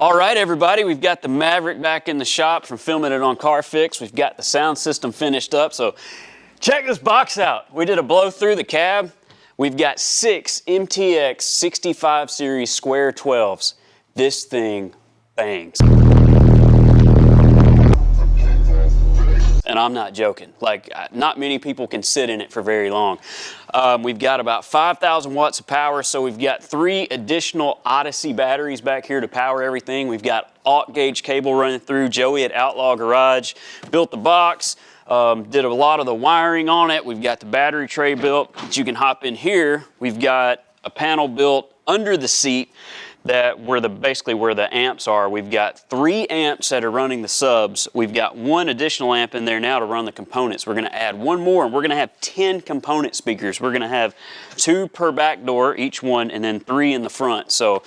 All right, everybody, we've got the Maverick back in the shop from filming it on CarFix. We've got the sound system finished up, so check this box out. We did a blow through the cab. We've got 6 MTX 65 series square 12s. This thing bangs. And I'm not joking. Like, not many people can sit in it for very long. We've got about 5,000 watts of power, so we've got 3 additional Odyssey batteries back here to power everything. We've got aught gauge cable running through. Joey at Outlaw Garage built the box, did a lot of the wiring on it. We've got the battery tray built that you can hop in here. We've got a panel built under the seat that basically where the amps are. We've got 3 amps that are running the subs. We've got 1 additional amp in there now to run the components. We're gonna add 1 more, and we're gonna have 10 component speakers. We're gonna have 2 per back door, each one, and then 3 in the front. So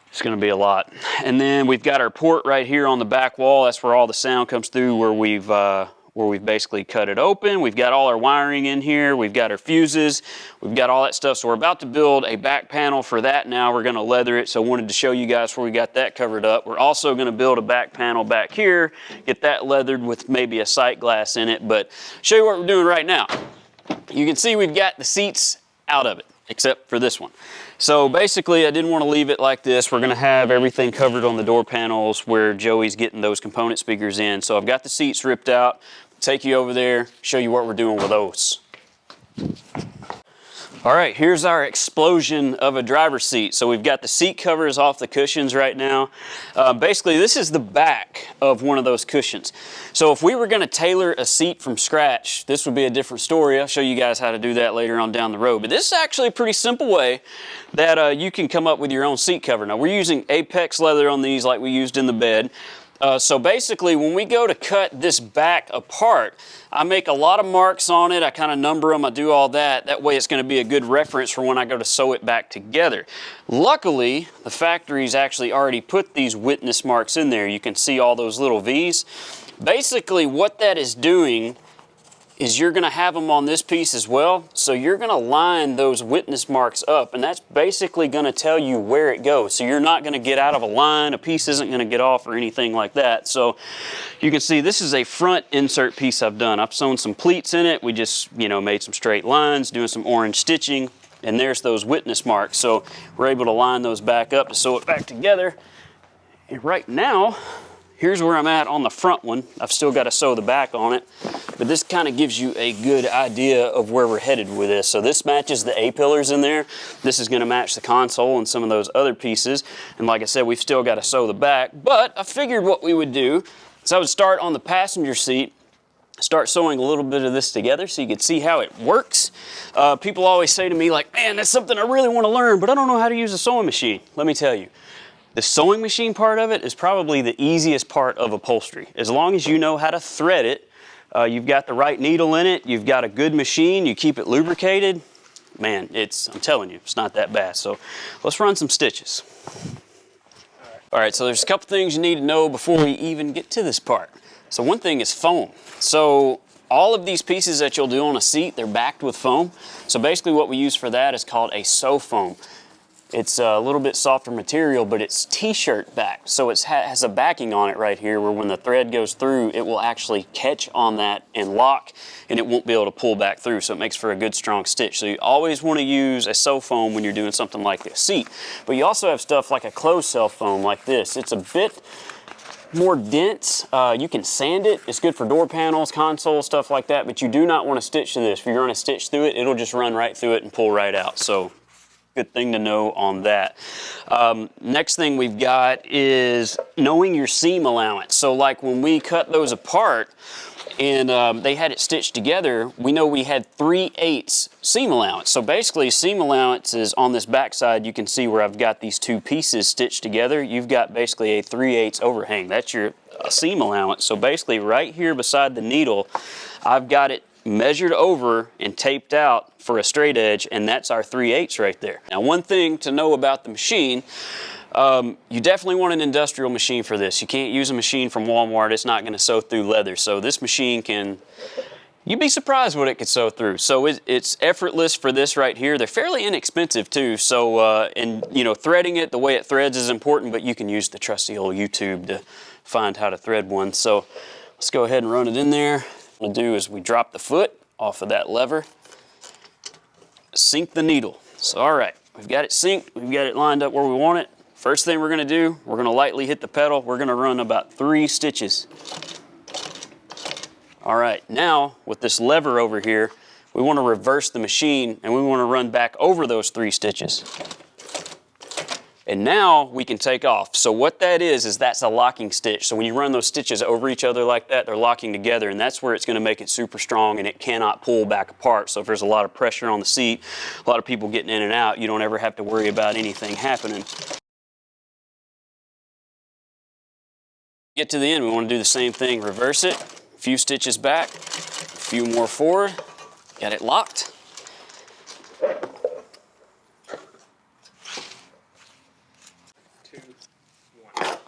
it's gonna be a lot. And then we've got our port right here on the back wall. That's where all the sound comes through, where we've basically cut it open. We've got all our wiring in here. We've got our fuses. We've got all that stuff. So we're about to build a back panel for that now. We're gonna leather it. So I wanted to show you guys where we got that covered up. We're also gonna build a back panel back here, get that leathered with maybe a sight glass in it. But show you what we're doing right now. You can see we've got the seats out of it, except for this one. So basically, I didn't want to leave it like this. We're gonna have everything covered on the door panels where Joey's getting those component speakers in. So I've got the seats ripped out. Take you over there, show you what we're doing with those. All right, here's our explosion of a driver's seat. So we've got the seat covers off the cushions right now. Basically, this is the back of one of those cushions. So if we were gonna tailor a seat from scratch, this would be a different story. I'll show you guys how to do that later on down the road. But this is actually a pretty simple way that you can come up with your own seat cover. Now, we're using Apex leather on these like we used in the bed. So basically, when we go to cut this back apart, I make a lot of marks on it. I kind of number them. I do all that. That way it's going to be a good reference for when I go to sew it back together. Luckily, the factory's actually already put these witness marks in there. You can see all those little V's. Basically, what that is doing is you're going to have them on this piece as well. So you're going to line those witness marks up, and that's basically going to tell you where it goes. So you're not going to get out of a line. A piece isn't going to get off or anything like that. So you can see this is a front insert piece I've done. I've sewn some pleats in it. We just, made some straight lines, doing some orange stitching, and there's those witness marks. So we're able to line those back up to sew it back together. And right now, here's where I'm at on the front one. I've still got to sew the back on it, but this kind of gives you a good idea of where we're headed with this. So this matches the A-pillars in there. This is going to match the console and some of those other pieces. And like I said, we've still got to sew the back, but I figured what we would do is I would start on the passenger seat, start sewing a little bit of this together so you can see how it works. People always say to me like, man, that's something I really want to learn, but I don't know how to use a sewing machine. Let me tell you. The sewing machine part of it is probably the easiest part of upholstery. As long as you know how to thread it, you've got the right needle in it, you've got a good machine, you keep it lubricated, man, I'm telling you, it's not that bad. So let's run some stitches. All right, so there's a couple things you need to know before we even get to this part. So one thing is foam. So all of these pieces that you'll do on a seat, they're backed with foam. So basically what we use for that is called a sew foam. It's a little bit softer material, but it's t-shirt backed. So it has a backing on it right here where when the thread goes through, it will actually catch on that and lock, and it won't be able to pull back through. So it makes for a good strong stitch. So you always want to use a sew foam when you're doing something like a seat. But you also have stuff like a closed cell foam like this. It's a bit more dense. You can sand it. It's good for door panels, consoles, stuff like that, but you do not want to stitch to this. If you're going to stitch through it, it'll just run right through it and pull right out. So good thing to know on that. Next thing we've got is knowing your seam allowance. So like when we cut those apart and they had it stitched together, we know we had 3/8 seam allowance. So basically seam allowance is on this back side. You can see where I've got these 2 pieces stitched together. You've got basically a 3/8 overhang. That's your seam allowance. So basically right here beside the needle, I've got it measured over and taped out for a straight edge, and that's our 3/8 right there. Now, one thing to know about the machine, you definitely want an industrial machine for this. You can't use a machine from Walmart. It's not going to sew through leather. So this machine can You'd be surprised what it could sew through. So it's effortless for this right here. They're fairly inexpensive too. So, and you know, threading it, the way it threads is important, but you can use the trusty old YouTube to find how to thread one. So let's go ahead and run it in there. What we'll do is we drop the foot off of that lever, sink the needle. So, all right, we've got it synced. We've got it lined up where we want it. First thing we're gonna do, we're gonna lightly hit the pedal. We're gonna run about 3 stitches. All right, now with this lever over here, we want to reverse the machine and we want to run back over those 3 stitches. And now we can take off. So what that is that's a locking stitch. So when you run those stitches over each other like that, they're locking together, and that's where it's going to make it super strong and it cannot pull back apart. So if there's a lot of pressure on the seat, a lot of people getting in and out, you don't ever have to worry about anything happening. Get to the end, we want to do the same thing, reverse it. Few stitches back, a few more forward, got it locked.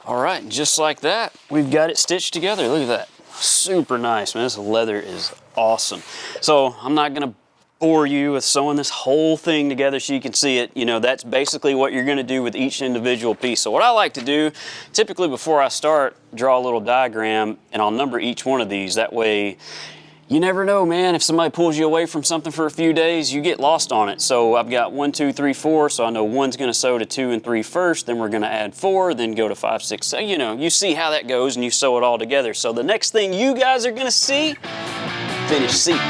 All right, just like that, we've got it stitched together. Look at that, super nice, man. This leather is awesome. So I'm not gonna bore you with sewing this whole thing together so you can see it. You know, that's basically what you're gonna do with each individual piece. So what I like to do, typically before I start, draw a little diagram and I'll number each one of these. That way, you never know, man. If somebody pulls you away from something for a few days, you get lost on it. So I've got 1, 2, 3, 4. So I know 1's gonna sew to 2 and 3 first, then we're gonna add 4, then go to 5, 6. So, you know, you see how that goes and you sew it all together. So the next thing you guys are gonna see, finished seat.